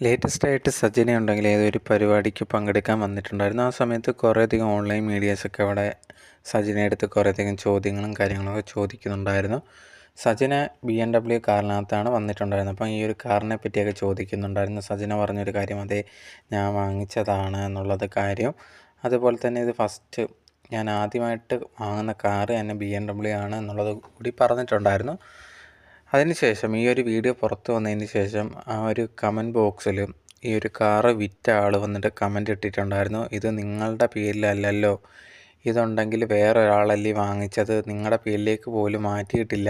Latest ആയിട്ട് സജിന ഉണ്ടെങ്കിൽ ഏതൊരു പരിപാടിക്ക് പങ്കെടുക്കാൻ വന്നിട്ടുണ്ടായിരുന്നു. ആ സമയത്ത് കുറേയധികം ഓൺലൈൻ മീഡിയാസൊക്കെ അവിടെ സജിനയുടെ അടുത്ത് കുറേയധികം ചോദ്യങ്ങളും കാര്യങ്ങളൊക്കെ ചോദിക്കുന്നുണ്ടായിരുന്നു. സജിന BMW കാറിനകത്താണ് വന്നിട്ടുണ്ടായിരുന്നത്. അപ്പം ഈ ഒരു കാറിനെ പറ്റിയൊക്കെ ചോദിക്കുന്നുണ്ടായിരുന്നു. സജിന പറഞ്ഞൊരു കാര്യം, അതെ ഞാൻ വാങ്ങിച്ചതാണ് എന്നുള്ളത് കാര്യം. അതുപോലെ തന്നെ ഇത് ഫസ്റ്റ് ഞാൻ ആദ്യമായിട്ട് വാങ്ങുന്ന കാറ് തന്നെ BMW ആണ് എന്നുള്ളത് കൂടി പറഞ്ഞിട്ടുണ്ടായിരുന്നു. അതിനുശേഷം ഈ ഒരു വീഡിയോ പുറത്ത് വന്നതിന് ശേഷം ആ ഒരു കമൻറ്റ് ബോക്സിൽ ഈ ഒരു കാറ് വിറ്റ ആൾ വന്നിട്ട് കമൻറ്റ് ഇട്ടിട്ടുണ്ടായിരുന്നു, ഇത് നിങ്ങളുടെ പേരിലല്ലല്ലോ, ഇതുണ്ടെങ്കിൽ വേറെ ഒരാളല്ലേ വാങ്ങിച്ചത്, നിങ്ങളുടെ പേരിലേക്ക് പോലും മാറ്റിയിട്ടില്ല,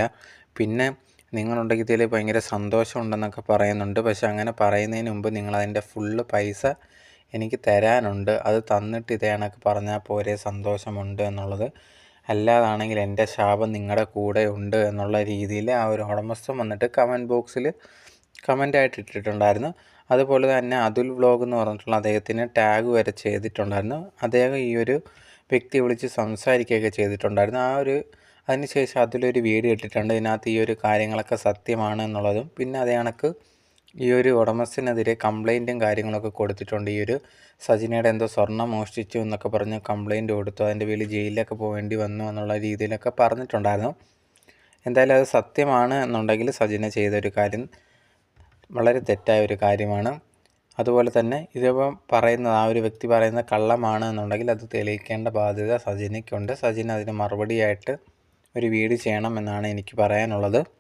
പിന്നെ നിങ്ങളുണ്ടെങ്കിൽ ഇതിൽ ഭയങ്കര സന്തോഷമുണ്ടെന്നൊക്കെ പറയുന്നുണ്ട്. പക്ഷെ അങ്ങനെ പറയുന്നതിന് മുമ്പ് നിങ്ങളതിൻ്റെ ഫുള്ള് പൈസ എനിക്ക് തരാനുണ്ട്, അത് തന്നിട്ട് ഇതേ കണക്ക് പറഞ്ഞാൽ പോരെ സന്തോഷമുണ്ട് എന്നുള്ളത്, അല്ലാതാണെങ്കിൽ എൻ്റെ ശാപം നിങ്ങളുടെ കൂടെ ഉണ്ട് എന്നുള്ള രീതിയിൽ ആ ഒരു ഉടമസ്ഥൻ വന്നിട്ട് കമൻറ്റ് ബോക്സിൽ കമൻ്റായിട്ട് ഇട്ടിട്ടുണ്ടായിരുന്നു. അതുപോലെ തന്നെ അതുൽ വ്ളോഗ് എന്ന് പറഞ്ഞിട്ടുള്ള അദ്ദേഹത്തിന് ടാഗ് വരെ ചെയ്തിട്ടുണ്ടായിരുന്നു. അദ്ദേഹം ഈ ഒരു വ്യക്തി വിളിച്ച് സംസാരിക്കുകയൊക്കെ ചെയ്തിട്ടുണ്ടായിരുന്നു. അതിനുശേഷം അതിലൊരു വീഡിയോ ഇട്ടിട്ടുണ്ട്. ഇതിനകത്ത് ഈ ഒരു കാര്യങ്ങളൊക്കെ സത്യമാണ് എന്നുള്ളതും പിന്നെ അതേ കണക്ക് ഈ ഒരു ഉടമസ്ഥനെതിരെ കംപ്ലൈൻറ്റും കാര്യങ്ങളൊക്കെ കൊടുത്തിട്ടുണ്ട്. ഈ ഒരു സജിനയുടെ എന്തോ സ്വർണ്ണം മോഷ്ടിച്ചു എന്നൊക്കെ പറഞ്ഞ് കംപ്ലൈൻറ്റ് കൊടുത്തു, അതിൻ്റെ പേരിൽ ജയിലിലൊക്കെ പോകേണ്ടി വന്നു എന്നുള്ള രീതിയിലൊക്കെ പറഞ്ഞിട്ടുണ്ടായിരുന്നു. എന്തായാലും അത് സത്യമാണ് എന്നുണ്ടെങ്കിൽ സജിന ചെയ്തൊരു കാര്യം വളരെ തെറ്റായ ഒരു കാര്യമാണ്. അതുപോലെ തന്നെ ഇതിപ്പം പറയുന്നത് ആ ഒരു വ്യക്തി പറയുന്ന കള്ളമാണ് എന്നുണ്ടെങ്കിൽ അത് തെളിയിക്കേണ്ട ബാധ്യത സജിനയ്ക്കുണ്ട്. സജിന അതിന് മറുപടിയായിട്ട് ഒരു വീഡിയോ ചെയ്യണം എന്നാണ് എനിക്ക് പറയാനുള്ളത്.